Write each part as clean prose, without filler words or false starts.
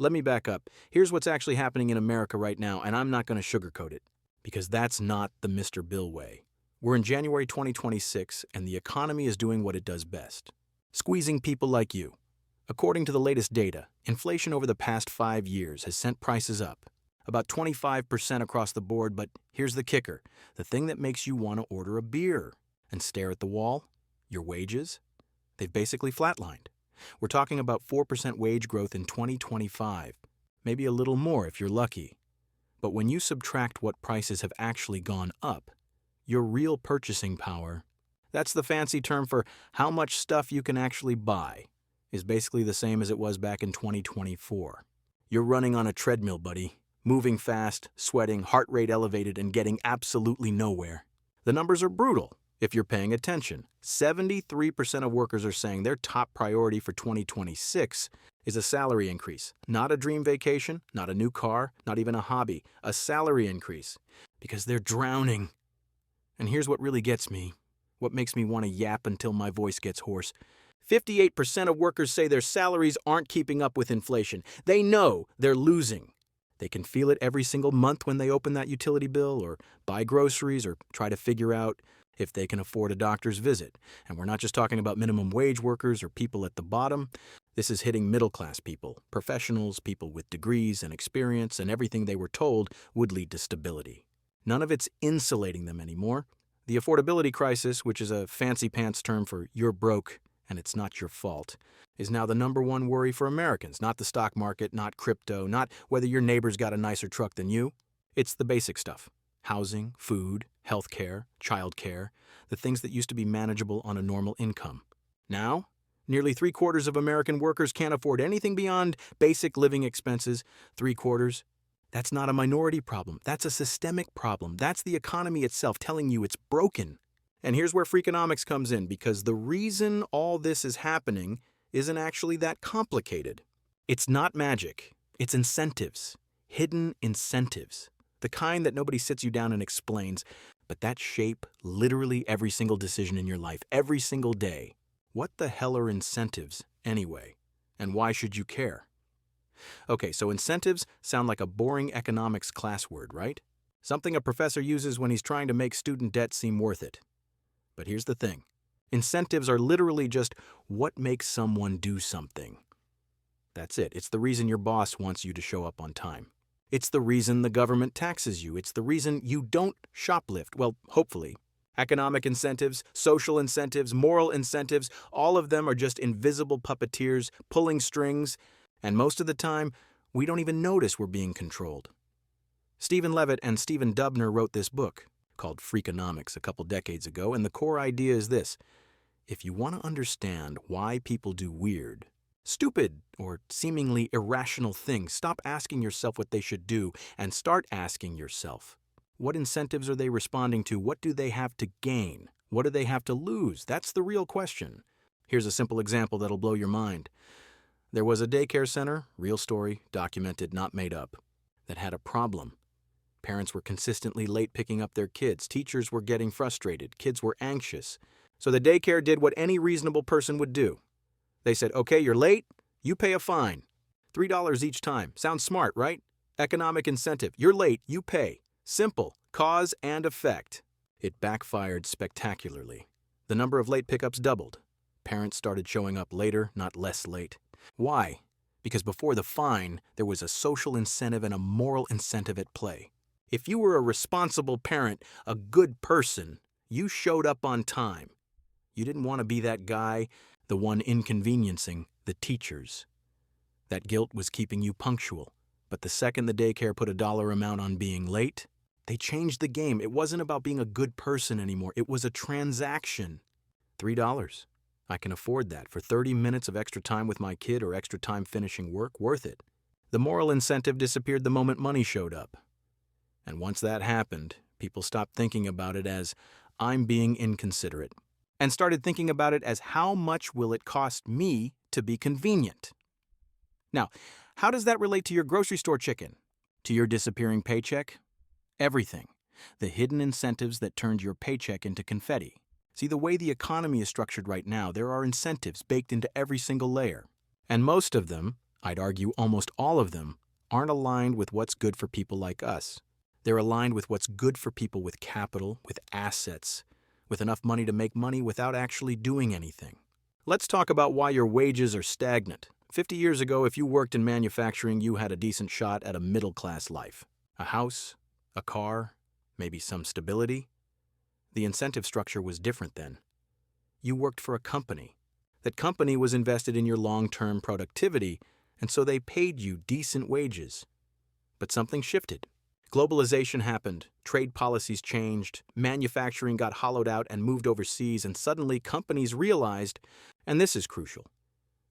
let me back up. Here's what's actually happening in America right now, and I'm not going to sugarcoat it, because that's not the Mr. Bill way. We're in January 2026, and the economy is doing what it does best, squeezing people like you. According to the latest data, inflation over the past 5 years has sent prices up, about 25% across the board, but here's the kicker, the thing that makes you want to order a beer and stare at the wall, your wages, they've basically flatlined. We're talking about 4% wage growth in 2025, maybe a little more if you're lucky. But when you subtract what prices have actually gone up, your real purchasing power, that's the fancy term for how much stuff you can actually buy, is basically the same as it was back in 2024. You're running on a treadmill, buddy, moving fast, sweating, heart rate elevated, and getting absolutely nowhere. The numbers are brutal if you're paying attention. 73% of workers are saying their top priority for 2026 is a salary increase. Not a dream vacation, not a new car, not even a hobby, a salary increase. Because they're drowning. And here's what really gets me, what makes me want to yap until my voice gets hoarse. 58% of workers say their salaries aren't keeping up with inflation. They know they're losing. They can feel it every single month when they open that utility bill or buy groceries or try to figure out if they can afford a doctor's visit. And we're not just talking about minimum wage workers or people at the bottom. This is hitting middle-class people, professionals, people with degrees and experience, and everything they were told would lead to stability. None of it's insulating them anymore. The affordability crisis, which is a fancy pants term for you're broke and it's not your fault, is now the number one worry for Americans. Not the stock market, not crypto, not whether your neighbor's got a nicer truck than you. It's the basic stuff. Housing, food, healthcare, childcare, the things that used to be manageable on a normal income. Now, nearly 3/4 of American workers can't afford anything beyond basic living expenses. 3/4. That's not a minority problem. That's a systemic problem. That's the economy itself telling you it's broken. And here's where Freakonomics comes in, because the reason all this is happening isn't actually that complicated. It's not magic. It's incentives. Hidden incentives. The kind that nobody sits you down and explains, but that shape literally every single decision in your life, every single day. What the hell are incentives, anyway? And why should you care? Okay, so incentives sound like a boring economics class word, right? Something a professor uses when he's trying to make student debt seem worth it. But here's the thing. Incentives are literally just what makes someone do something. That's it. It's the reason your boss wants you to show up on time. It's the reason the government taxes you. It's the reason you don't shoplift. Well, hopefully. Economic incentives, social incentives, moral incentives, all of them are just invisible puppeteers pulling strings, and most of the time, we don't even notice we're being controlled. Stephen Levitt and Stephen Dubner wrote this book called Freakonomics a couple decades ago, and the core idea is this. If you want to understand why people do weird, stupid, or seemingly irrational things, stop asking yourself what they should do and start asking yourself, what incentives are they responding to? What do they have to gain? What do they have to lose? That's the real question. Here's a simple example that'll blow your mind. There was a daycare center, real story, documented, not made up, that had a problem. Parents were consistently late picking up their kids. Teachers were getting frustrated. Kids were anxious. So the daycare did what any reasonable person would do. They said, okay, you're late, you pay a fine. $3 each time. Sounds smart, right? Economic incentive. You're late, you pay. Simple. Cause and effect. It backfired spectacularly. The number of late pickups doubled. Parents started showing up later, not less late. Why? Because before the fine, there was a social incentive and a moral incentive at play. If you were a responsible parent, a good person, you showed up on time. You didn't want to be that guy, the one inconveniencing the teachers. That guilt was keeping you punctual. But the second the daycare put a dollar amount on being late, they changed the game. It wasn't about being a good person anymore. It was a transaction. $3. I can afford that. For 30 minutes of extra time with my kid or extra time finishing work, worth it. The moral incentive disappeared the moment money showed up. And once that happened, people stopped thinking about it as, I'm being inconsiderate, and started thinking about it as, how much will it cost me to be convenient? Now, how does that relate to your grocery store chicken? To your disappearing paycheck? Everything. The hidden incentives that turned your paycheck into confetti. See, the way the economy is structured right now, there are incentives baked into every single layer. And most of them, I'd argue almost all of them aren't aligned with what's good for people like us. They're aligned with what's good for people with capital, with assets, with enough money to make money without actually doing anything. Let's talk about why your wages are stagnant. 50 years ago, if you worked in manufacturing, you had a decent shot at a middle-class life. A house, a car, maybe some stability. The incentive structure was different then. You worked for a company. That company was invested in your long-term productivity, and so they paid you decent wages. But something shifted. Globalization happened, trade policies changed, manufacturing got hollowed out and moved overseas, and suddenly companies realized, and this is crucial,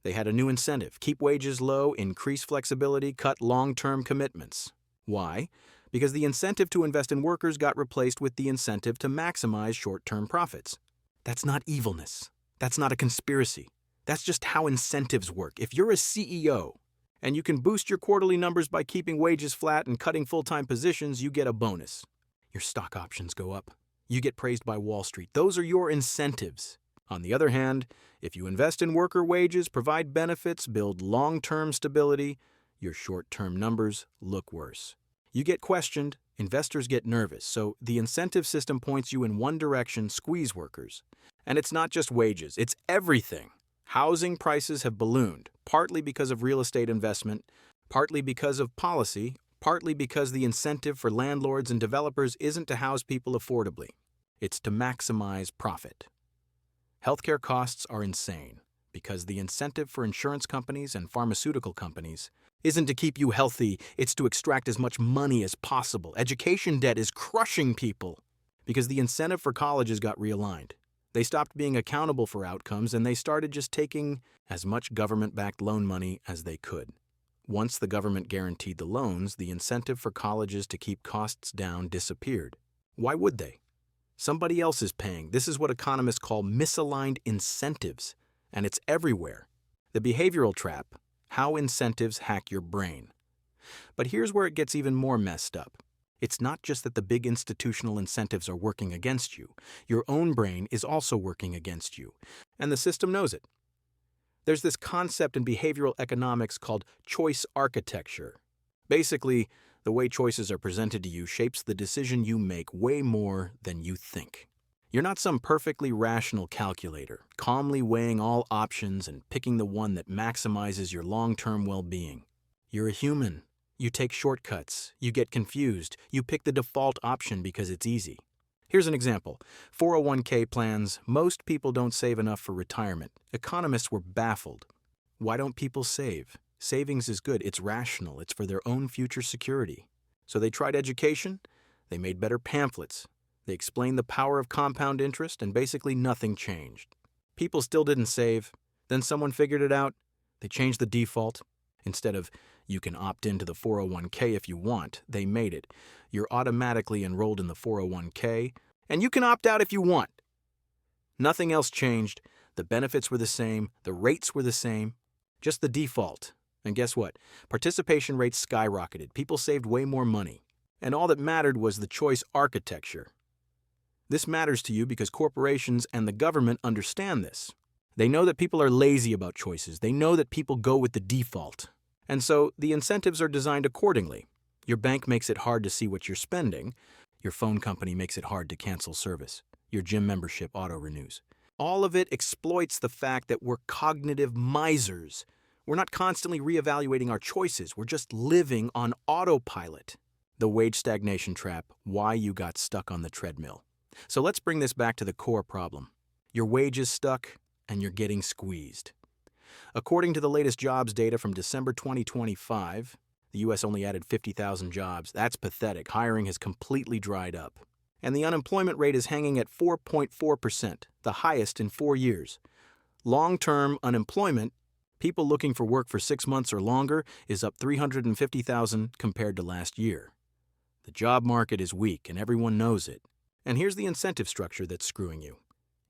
they had a new incentive: keep wages low, increase flexibility, cut long-term commitments. Why? Because the incentive to invest in workers got replaced with the incentive to maximize short-term profits. That's not evilness. That's not a conspiracy. That's just how incentives work. If you're a CEO and you can boost your quarterly numbers by keeping wages flat and cutting full-time positions, you get a bonus. Your stock options go up. You get praised by Wall Street. Those are your incentives. On the other hand, if you invest in worker wages, provide benefits, build long-term stability, your short-term numbers look worse. You get questioned, investors get nervous, so the incentive system points you in one direction: squeeze workers. And it's not just wages, it's everything. Housing prices have ballooned, partly because of real estate investment, partly because of policy, partly because the incentive for landlords and developers isn't to house people affordably. It's to maximize profit. Healthcare costs are insane because the incentive for insurance companies and pharmaceutical companies isn't to keep you healthy, it's to extract as much money as possible. Education debt is crushing people because the incentive for colleges got realigned. They stopped being accountable for outcomes and they started just taking as much government-backed loan money as they could. Once the government guaranteed the loans, the incentive for colleges to keep costs down disappeared. Why would they? Somebody else is paying. This is what economists call misaligned incentives, and it's everywhere. The behavioral trap: how incentives hack your brain. But here's where it gets even more messed up. It's not just that the big institutional incentives are working against you. Your own brain is also working against you, and the system knows it. There's this concept in behavioral economics called choice architecture. Basically, the way choices are presented to you shapes the decision you make way more than you think. You're not some perfectly rational calculator, calmly weighing all options and picking the one that maximizes your long-term well-being. You're a human. You take shortcuts, you get confused, you pick the default option because it's easy. Here's an example. 401k plans: most people don't save enough for retirement. Economists were baffled. Why don't people save? Savings is good, it's rational, it's for their own future security. So they tried education, they made better pamphlets, they explained the power of compound interest, and basically nothing changed. People still didn't save. Then someone figured it out. They changed the default. Instead of "you can opt into the 401k if you want," they made it "you're automatically enrolled in the 401k, and you can opt out if you want." Nothing else changed. The benefits were the same, the rates were the same, just the default. And guess what? Participation rates skyrocketed. People saved way more money. And all that mattered was the choice architecture. This matters to you because corporations and the government understand this. They know that people are lazy about choices. They know that people go with the default. And so the incentives are designed accordingly. Your bank makes it hard to see what you're spending. Your phone company makes it hard to cancel service. Your gym membership auto-renews. All of it exploits the fact that we're cognitive misers. We're not constantly reevaluating our choices. We're just living on autopilot. The wage stagnation trap: why you got stuck on the treadmill. So let's bring this back to the core problem. Your wage is stuck, and you're getting squeezed. According to the latest jobs data from December 2025, the U.S. only added 50,000 jobs. That's pathetic. Hiring has completely dried up. And the unemployment rate is hanging at 4.4%, the highest in 4 years. Long-term unemployment, people looking for work for 6 months or longer, is up 350,000 compared to last year. The job market is weak, and everyone knows it. And here's the incentive structure that's screwing you.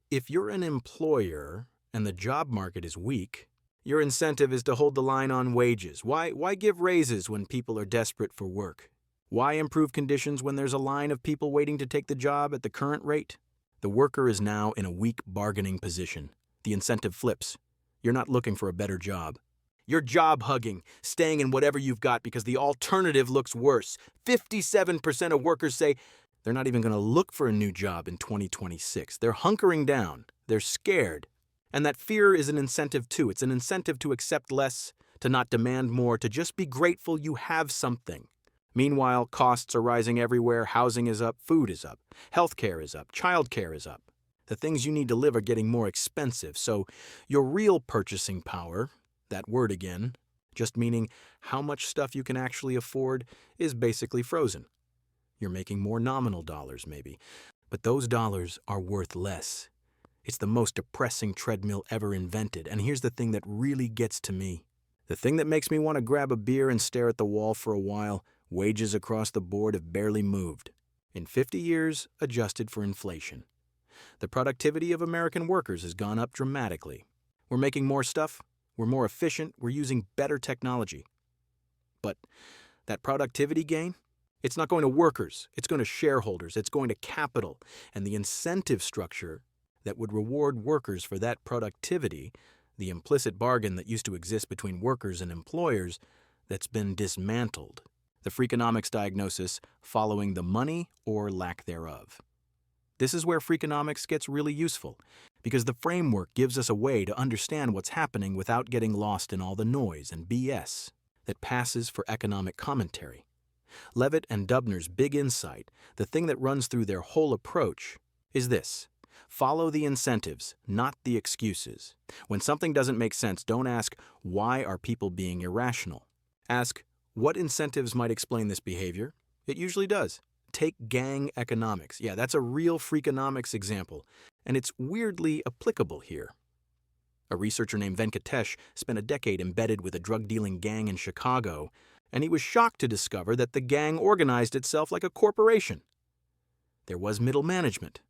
If you're an employer and the job market is weak, your incentive is to hold the line on wages. Why give raises when people are desperate for work? Why improve conditions when there's a line of people waiting to take the job at the current rate? The worker is now in a weak bargaining position. The incentive flips. You're not looking for a better job. You're job hugging, staying in whatever you've got because the alternative looks worse. 57% of workers say they're not even going to look for a new job in 2026. They're hunkering down. They're scared. And that fear is an incentive too. It's an incentive to accept less, to not demand more, to just be grateful you have something. Meanwhile, costs are rising everywhere. Housing is up, food is up, healthcare is up, childcare is up. The things you need to live are getting more expensive. So your real purchasing power, that word again, just meaning how much stuff you can actually afford, is basically frozen. You're making more nominal dollars, maybe, but those dollars are worth less. It's the most depressing treadmill ever invented, and here's the thing that really gets to me. The thing that makes me want to grab a beer and stare at the wall for a while, wages across the board have barely moved. In 50 years, adjusted for inflation. The productivity of American workers has gone up dramatically. We're making more stuff, we're more efficient, we're using better technology. But that productivity gain? It's not going to workers, it's going to shareholders, it's going to capital, and the incentive structure that would reward workers for that productivity, the implicit bargain that used to exist between workers and employers, that's been dismantled. The Freakonomics diagnosis, following the money or lack thereof. This is where Freakonomics gets really useful, because the framework gives us a way to understand what's happening without getting lost in all the noise and BS that passes for economic commentary. Levitt and Dubner's big insight, the thing that runs through their whole approach, is this. Follow the incentives, not the excuses. When something doesn't make sense, don't ask, why are people being irrational? Ask, what incentives might explain this behavior? It usually does. Take gang economics. Yeah, that's a real Freakonomics example, and it's weirdly applicable here. A researcher named Venkatesh spent a decade embedded with a drug-dealing gang in Chicago, and he was shocked to discover that the gang organized itself like a corporation. There was middle management.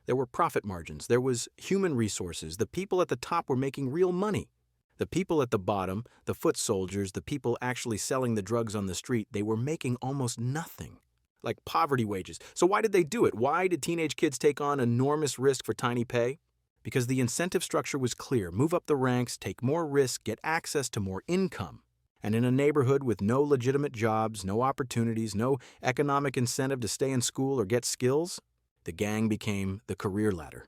There were profit margins. There was human resources. The people at the top were making real money. The people at the bottom, the foot soldiers, the people actually selling the drugs on the street, they were making almost nothing. Like poverty wages. So why did they do it? Why did teenage kids take on enormous risk for tiny pay? Because the incentive structure was clear. Move up the ranks, take more risk, get access to more income. And in a neighborhood with no legitimate jobs, no opportunities, no economic incentive to stay in school or get skills, the gang became the career ladder.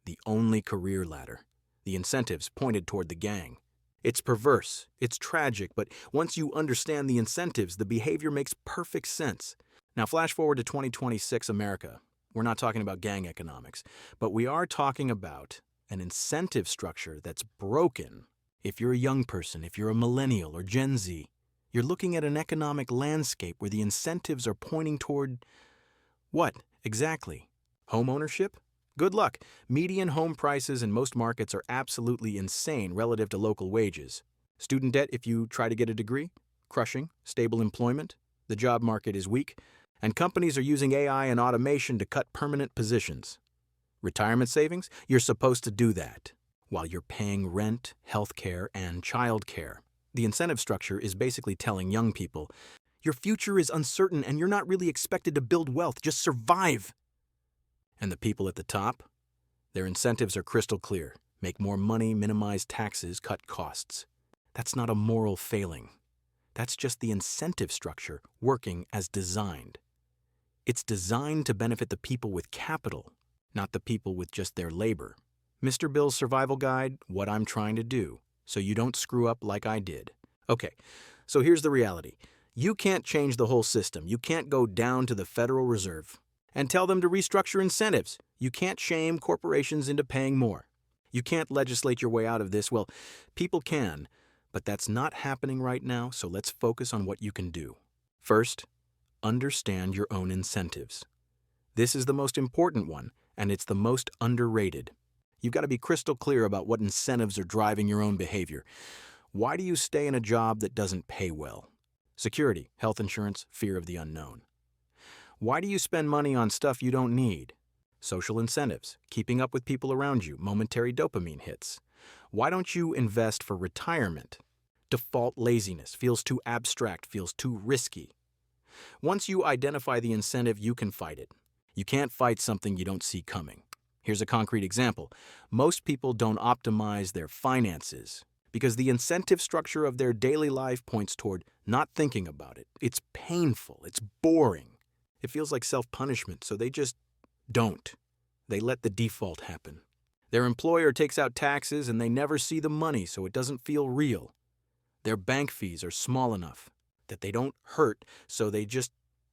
The only career ladder. The incentives pointed toward the gang. It's perverse, it's tragic, but once you understand the incentives, the behavior makes perfect sense. Now flash forward to 2026 America. We're not talking about gang economics, but we are talking about an incentive structure that's broken. If you're a young person, if you're a millennial or Gen Z, you're looking at an economic landscape where the incentives are pointing toward what exactly? Home ownership? Good luck. Median home prices in most markets are absolutely insane relative to local wages. Student debt if you try to get a degree? Crushing. Stable employment? The job market is weak. And companies are using AI and automation to cut permanent positions. Retirement savings? You're supposed to do that while you're paying rent, healthcare, and childcare. The incentive structure is basically telling young people, your future is uncertain and you're not really expected to build wealth, just survive. And the people at the top? Their incentives are crystal clear. Make more money, minimize taxes, cut costs. That's not a moral failing. That's just the incentive structure working as designed. It's designed to benefit the people with capital, not the people with just their labor. Mr. Bill's survival guide, what I'm trying to do, so you don't screw up like I did. Okay, so here's the reality. You can't change the whole system. You can't go down to the Federal Reserve and tell them to restructure incentives. You can't shame corporations into paying more. You can't legislate your way out of this. Well, people can, but that's not happening right now, so let's focus on what you can do. First, understand your own incentives. This is the most important one, and it's the most underrated. You've got to be crystal clear about what incentives are driving your own behavior. Why do you stay in a job that doesn't pay well? Security, health insurance, fear of the unknown. Why do you spend money on stuff you don't need? Social incentives, keeping up with people around you, momentary dopamine hits. Why don't you invest for retirement? Default laziness, feels too abstract, feels too risky. Once you identify the incentive, you can fight it. You can't fight something you don't see coming. Here's a concrete example. Most people don't optimize their finances because the incentive structure of their daily life points toward not thinking about it. It's painful. It's boring. It feels like self-punishment, so they just don't. They let the default happen. Their employer takes out taxes and they never see the money, so it doesn't feel real. Their bank fees are small enough that they don't hurt, so they just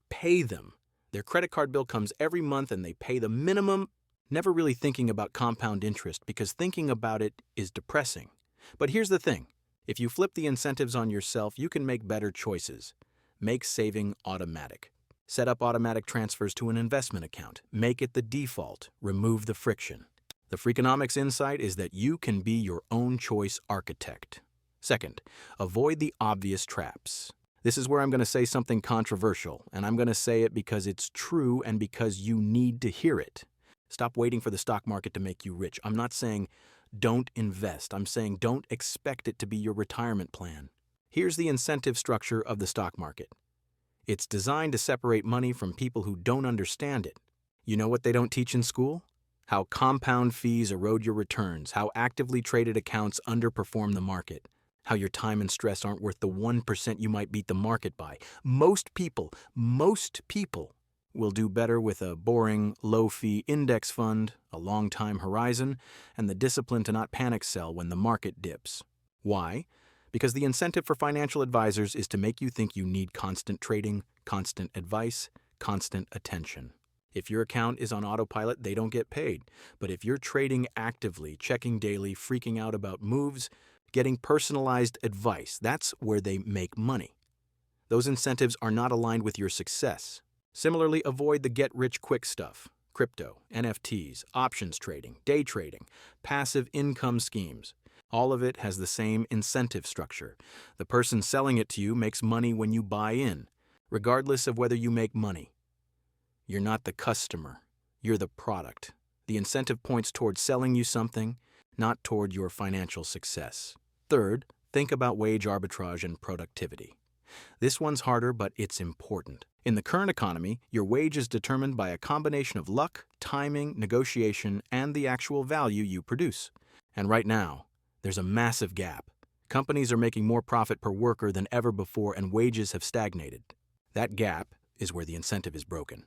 pay them. Their credit card bill comes every month and they pay the minimum, never really thinking about compound interest because thinking about it is depressing. But here's the thing. If you flip the incentives on yourself, you can make better choices. Make saving automatic. Set up automatic transfers to an investment account. Make it the default. Remove the friction. The Freakonomics insight is that you can be your own choice architect. Second, avoid the obvious traps. This is where I'm going to say something controversial, and I'm going to say it because it's true and because you need to hear it. Stop waiting for the stock market to make you rich. I'm not saying don't invest. I'm saying don't expect it to be your retirement plan. Here's the incentive structure of the stock market. It's designed to separate money from people who don't understand it. You know what they don't teach in school? How compound fees erode your returns, how actively traded accounts underperform the market, how your time and stress aren't worth the 1% you might beat the market by. Most people will do better with a boring, low-fee index fund, a long-time horizon, and the discipline to not panic sell when the market dips. Why? Because the incentive for financial advisors is to make you think you need constant trading, constant advice, constant attention. If your account is on autopilot, they don't get paid. But if you're trading actively, checking daily, freaking out about moves, getting personalized advice, that's where they make money. Those incentives are not aligned with your success. Similarly, avoid the get-rich-quick stuff. Crypto, NFTs, options trading, day trading, passive income schemes. All of it has the same incentive structure. The person selling it to you makes money when you buy in, regardless of whether you make money. You're not the customer. You're the product. The incentive points toward selling you something, not toward your financial success. Third, think about wage arbitrage and productivity. This one's harder, but it's important. In the current economy, your wage is determined by a combination of luck, timing, negotiation, and the actual value you produce. And right now, there's a massive gap. Companies are making more profit per worker than ever before, and wages have stagnated. That gap is where the incentive is broken.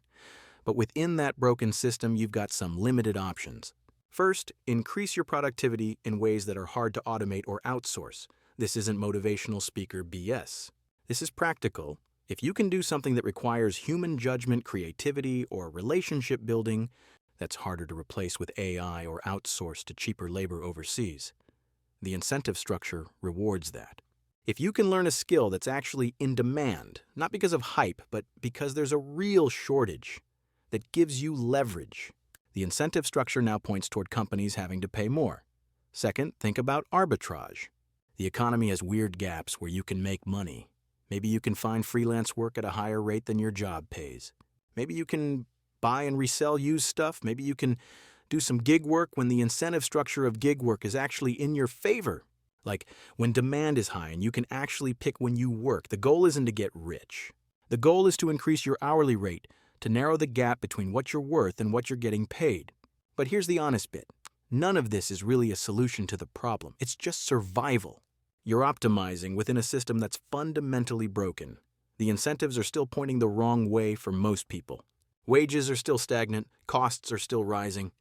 But within that broken system, you've got some limited options. First, increase your productivity in ways that are hard to automate or outsource. This isn't motivational speaker BS. This is practical. If you can do something that requires human judgment, creativity, or relationship building, that's harder to replace with AI or outsource to cheaper labor overseas. The incentive structure rewards that. If you can learn a skill that's actually in demand, not because of hype, but because there's a real shortage that gives you leverage, the incentive structure now points toward companies having to pay more. Second, think about arbitrage. The economy has weird gaps where you can make money. Maybe you can find freelance work at a higher rate than your job pays. Maybe you can buy and resell used stuff. Maybe you can do some gig work when the incentive structure of gig work is actually in your favor. Like when demand is high and you can actually pick when you work. The goal isn't to get rich. The goal is to increase your hourly rate, to narrow the gap between what you're worth and what you're getting paid. But here's the honest bit. None of this is really a solution to the problem. It's just survival. You're optimizing within a system that's fundamentally broken. The incentives are still pointing the wrong way for most people. Wages are still stagnant, costs are still rising,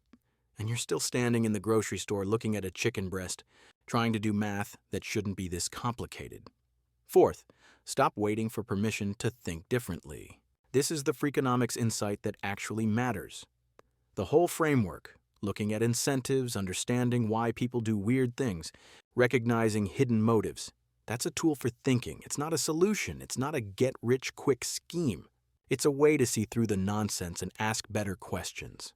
and you're still standing in the grocery store looking at a chicken breast, trying to do math that shouldn't be this complicated. Fourth, stop waiting for permission to think differently. This is the Freakonomics insight that actually matters. The whole framework, looking at incentives, understanding why people do weird things, recognizing hidden motives, that's a tool for thinking. It's not a solution. It's not a get-rich-quick scheme. It's a way to see through the nonsense and ask better questions.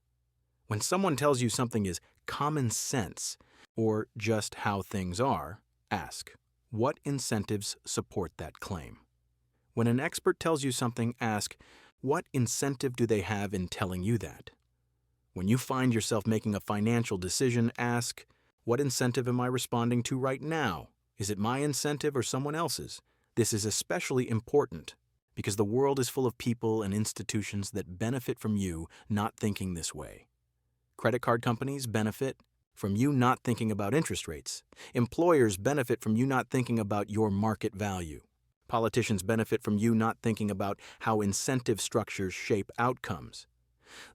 When someone tells you something is common sense or just how things are, ask, what incentives support that claim? When an expert tells you something, ask, what incentive do they have in telling you that? When you find yourself making a financial decision, ask, what incentive am I responding to right now? Is it my incentive or someone else's? This is especially important because the world is full of people and institutions that benefit from you not thinking this way. Credit card companies benefit, from you not thinking about interest rates. Employers benefit from you not thinking about your market value. Politicians benefit from you not thinking about how incentive structures shape outcomes.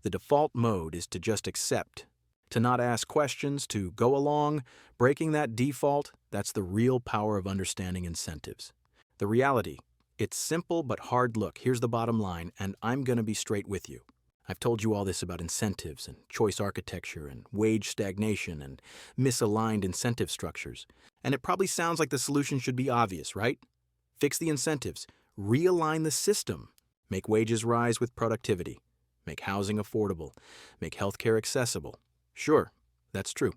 The default mode is to just accept, to not ask questions, to go along. Breaking that default, that's the real power of understanding incentives. The reality, it's simple but hard. Look, here's the bottom line, and I'm going to be straight with you. I've told you all this about incentives and choice architecture and wage stagnation and misaligned incentive structures. And it probably sounds like the solution should be obvious, right? Fix the incentives, realign the system, make wages rise with productivity, make housing affordable, make healthcare accessible. Sure, that's true.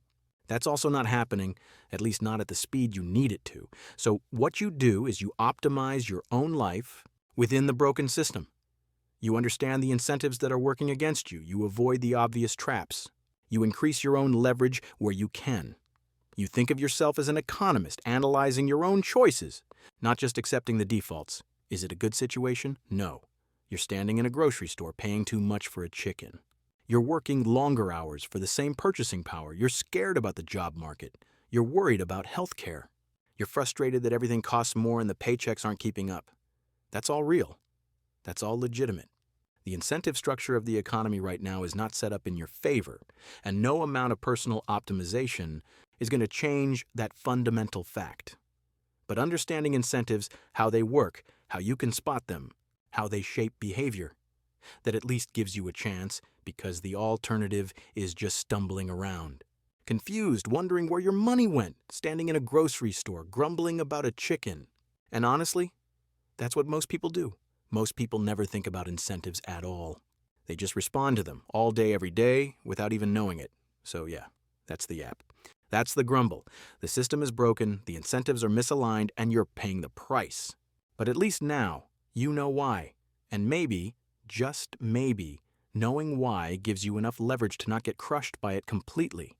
That's also not happening, at least not at the speed you need it to. So what you do is you optimize your own life within the broken system. You understand the incentives that are working against you. You avoid the obvious traps. You increase your own leverage where you can. You think of yourself as an economist, analyzing your own choices, not just accepting the defaults. Is it a good situation? No. You're standing in a grocery store paying too much for a chicken. You're working longer hours for the same purchasing power. You're scared about the job market. You're worried about health care. You're frustrated that everything costs more and the paychecks aren't keeping up. That's all real. That's all legitimate. The incentive structure of the economy right now is not set up in your favor, and no amount of personal optimization is going to change that fundamental fact. But understanding incentives, how they work, how you can spot them, how they shape behavior, that at least gives you a chance, because the alternative is just stumbling around. Confused, wondering where your money went, standing in a grocery store, grumbling about a chicken. And honestly, that's what most people do. Most people never think about incentives at all. They just respond to them all day, every day, without even knowing it. So yeah, that's the app. That's the grumble. The system is broken, the incentives are misaligned, and you're paying the price. But at least now, you know why. And maybe, just maybe, knowing why gives you enough leverage to not get crushed by it completely.